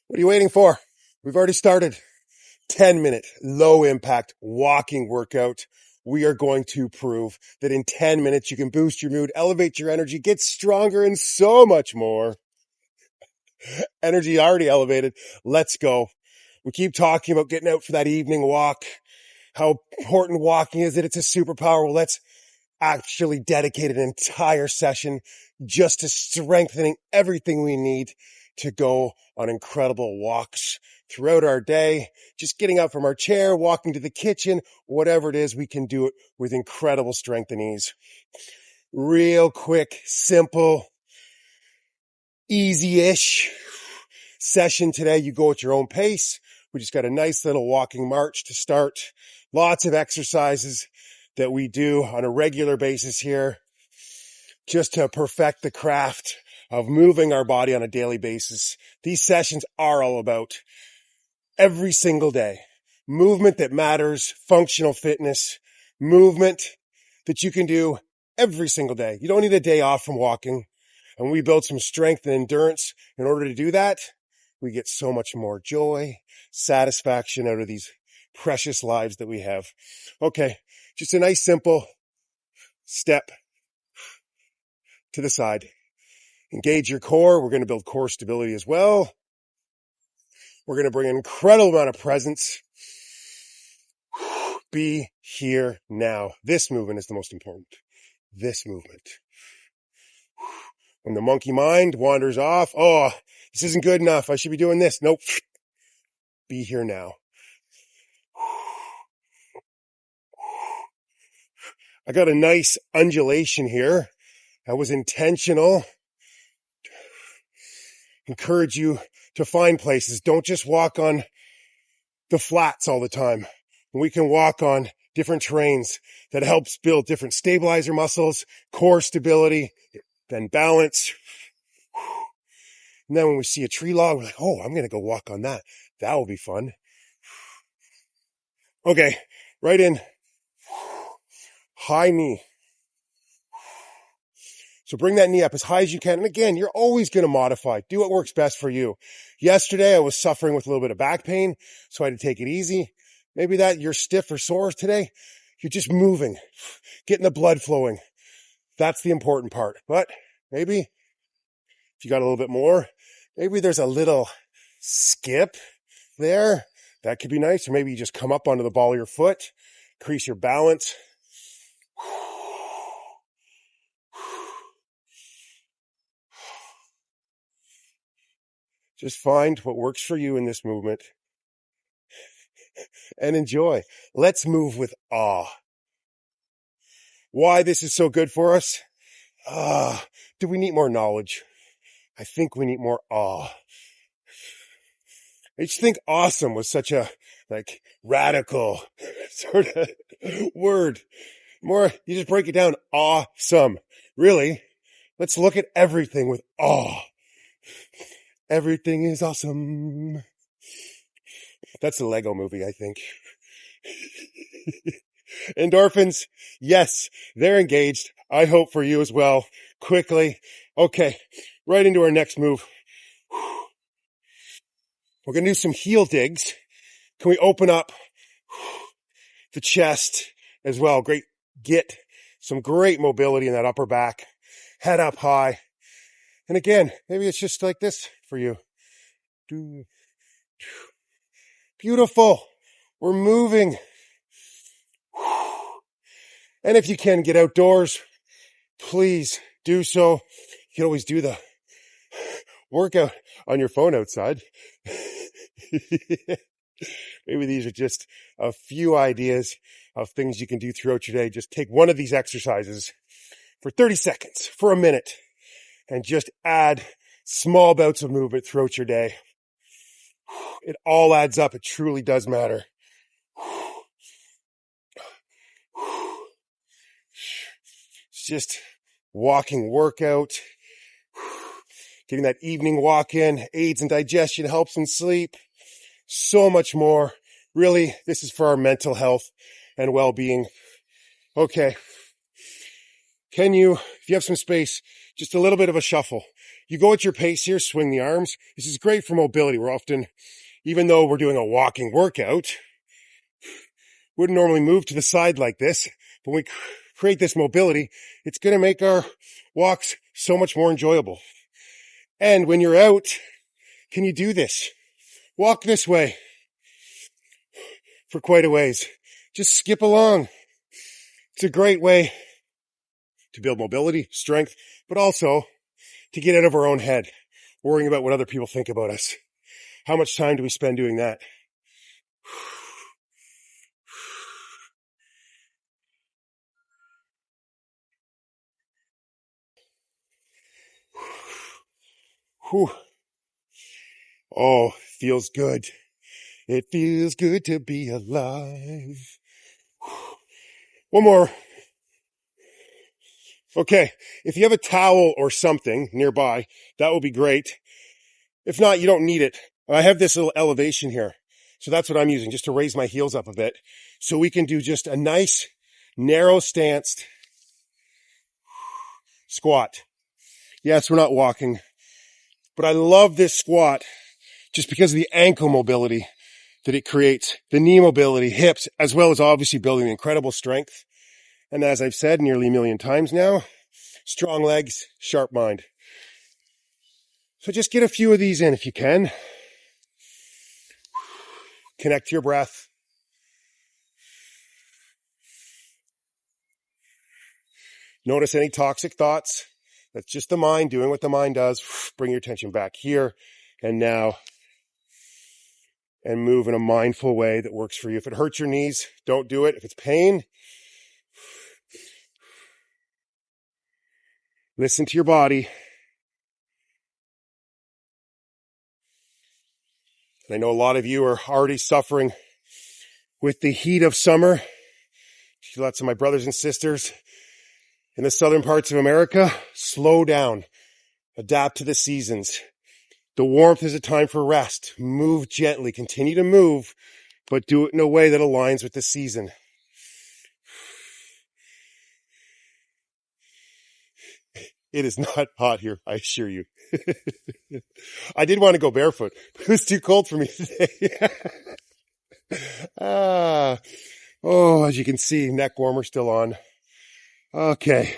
What are you waiting for? We've already started. 10-minute low impact walking workout. We are going to prove that in 10 minutes you can boost your mood, elevate your energy, get stronger, and so much more. Energy already elevated. Let's go. We keep talking about getting out for that evening walk, how important walking is, that it's a superpower. Well, let's actually dedicate an entire session just to strengthening everything we need to go on incredible walks throughout our day. Just getting up from our chair, walking to the kitchen, whatever it is, we can do it with incredible strength and ease. Real quick, simple, easy-ish session today. You go at your own pace. We just got a nice little walking march to start. Lots of exercises that we do on a regular basis here just to perfect the craft of moving our body on a daily basis. These sessions are all about every single day. Movement that matters, functional fitness, movement that you can do every single day. You don't need a day off from walking. And we build some strength and endurance in order to do that. We get so much more joy, satisfaction out of these precious lives that we have. Okay, just a nice simple step to the side. Engage your core. We're going to build core stability as well. We're going to bring an incredible amount of presence. Be here now. This movement is the most important. This movement. When the monkey mind wanders off, oh, this isn't good enough. I should be doing this. Nope. Be here now. I got a nice undulation here. That was intentional. Encourage you to find places. Don't just walk on the flats all the time. We can walk on different terrains that helps build different stabilizer muscles, core stability, then balance. And then when we see a tree log, we're like, oh, I'm going to go walk on that. That will be fun. Okay, right in. High knee. So bring that knee up as high as you can. And again, you're always going to modify. Do what works best for you. Yesterday, I was suffering with a little bit of back pain, so I had to take it easy. Maybe that you're stiff or sore today. You're just moving, getting the blood flowing. That's the important part. But maybe if you got a little bit more, maybe there's a little skip there. That could be nice. Or maybe you just come up onto the ball of your foot, increase your balance. Just find what works for you in this movement and enjoy. Let's move with awe. Why this is so good for us? Do we need more knowledge? I think we need more awe. I just think awesome was such a radical sort of word. More, you just break it down, awesome. Really, let's look at everything with awe. Everything is awesome. That's the Lego movie, I think. Endorphins, yes, they're engaged. I hope for you as well. Quickly. Okay, right into our next move. We're going to do some heel digs. Can we open up the chest as well? Great. Get some great mobility in that upper back. Head up high. And again, maybe it's just like this for you. Beautiful. We're moving. And if you can get outdoors, please do so. You can always do the workout on your phone outside. Maybe these are just a few ideas of things you can do throughout your day. Just take one of these exercises for 30 seconds, for a minute, and just add small bouts of movement throughout your day. It all adds up. It truly does matter. It's just walking workout, getting that evening walk in, aids in digestion, helps in sleep, so much more. Really, this is for our mental health and well-being. Okay. Can you, if you have some space, just a little bit of a shuffle. You go at your pace here, swing the arms. This is great for mobility. We're often, even though we're doing a walking workout, wouldn't normally move to the side like this. But when we create this mobility, it's going to make our walks so much more enjoyable. And when you're out, can you do this? Walk this way for quite a ways. Just skip along. It's a great way to build mobility, strength, but also to get out of our own head, worrying about what other people think about us. How much time do we spend doing that? Whew. Oh, feels good. It feels good to be alive. One more. Okay, if you have a towel or something nearby, that will be great. If not, you don't need it. I have this little elevation here. So that's what I'm using, just to raise my heels up a bit. So we can do just a nice, narrow stanced squat. Yes, we're not walking, but I love this squat just because of the ankle mobility that it creates, the knee mobility, hips, as well as obviously building incredible strength. And as I've said nearly a million times now, strong legs, sharp mind. So just get a few of these in if you can. Connect to your breath. Notice any toxic thoughts. That's just the mind doing what the mind does. Bring your attention back here and now. And move in a mindful way that works for you. If it hurts your knees, don't do it. If it's pain, listen to your body. And I know a lot of you are already suffering with the heat of summer. Lots of my brothers and sisters in the southern parts of America, slow down, adapt to the seasons. The warmth is a time for rest. Move gently, continue to move, but do it in a way that aligns with the season. It is not hot here, I assure you. I did want to go barefoot, but it was too cold for me today. As you can see, neck warmer still on. Okay.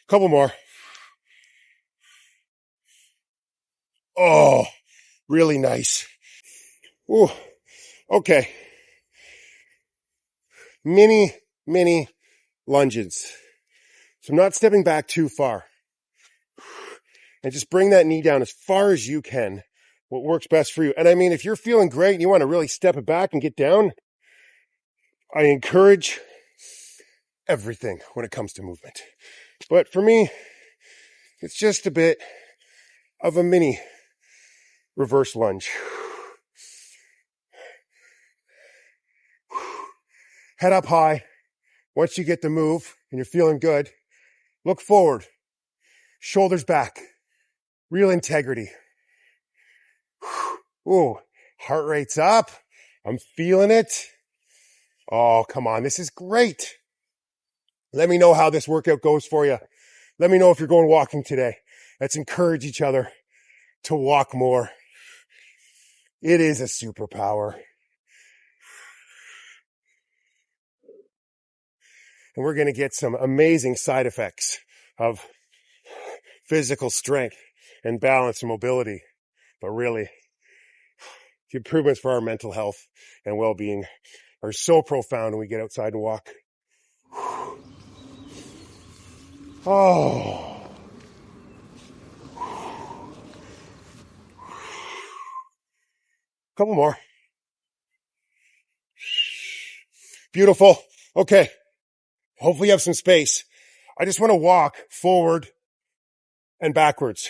Couple more. Oh, really nice. Ooh, okay. Mini lunges. So I'm not stepping back too far. And just bring that knee down as far as you can. What works best for you. And I mean, if you're feeling great and you want to really step it back and get down, I encourage everything when it comes to movement. But for me, it's just a bit of a mini reverse lunge. Head up high. Once you get the move and you're feeling good, look forward. Shoulders back. Real integrity. Ooh, heart rate's up. I'm feeling it. Oh, come on. This is great. Let me know how this workout goes for you. Let me know if you're going walking today. Let's encourage each other to walk more. It is a superpower. And we're going to get some amazing side effects of physical strength and balance and mobility. But really, the improvements for our mental health and well-being are so profound when we get outside and walk. Oh. Couple more. Beautiful. Okay. Hopefully you have some space. I just want to walk forward and backwards.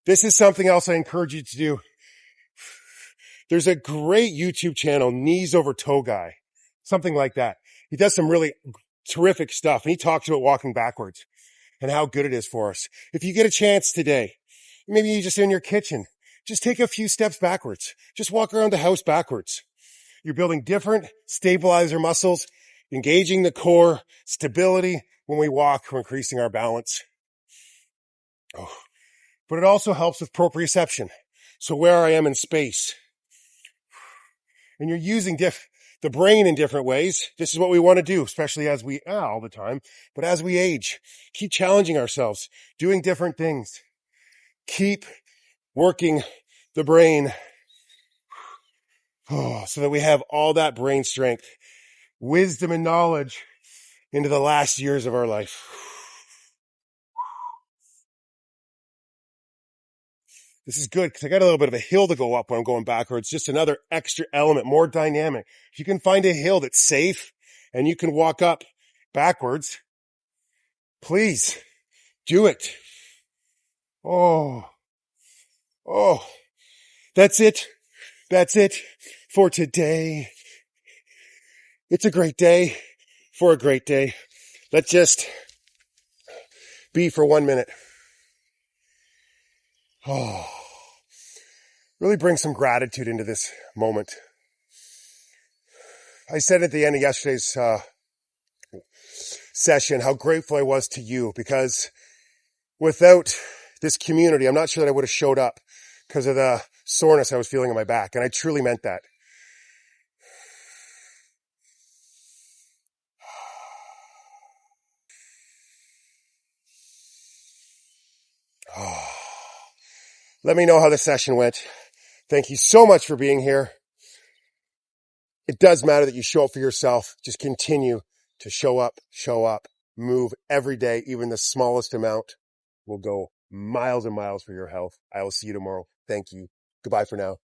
This is something else I encourage you to do. There's a great YouTube channel, Knees Over Toe Guy, something like that. He does some really terrific stuff, and he talks about walking backwards and how good it is for us. If you get a chance today, maybe you're just in your kitchen, just take a few steps backwards. Just walk around the house backwards. You're building different stabilizer muscles, engaging the core, stability. When we walk, we're increasing our balance. Oh, but it also helps with proprioception. So where I am in space. And you're using the brain in different ways. This is what we want to do, especially as all the time, but as we age, keep challenging ourselves, doing different things. Keep working the brain so that we have all that brain strength, wisdom and knowledge into the last years of our life. This is good because I got a little bit of a hill to go up when I'm going backwards. Just another extra element, more dynamic. If you can find a hill that's safe and you can walk up backwards, please do it. Oh, that's it. That's it for today. It's a great day for a great day. Let's just be for 1 minute. Oh, really bring some gratitude into this moment. I said at the end of yesterday's session how grateful I was to you, because without this community, I'm not sure that I would have showed up because of the soreness I was feeling in my back. And I truly meant that. Oh. Let me know how the session went. Thank you so much for being here. It does matter that you show up for yourself. Just continue to show up, move every day. Even the smallest amount will go miles and miles for your health. I will see you tomorrow. Thank you. Goodbye for now.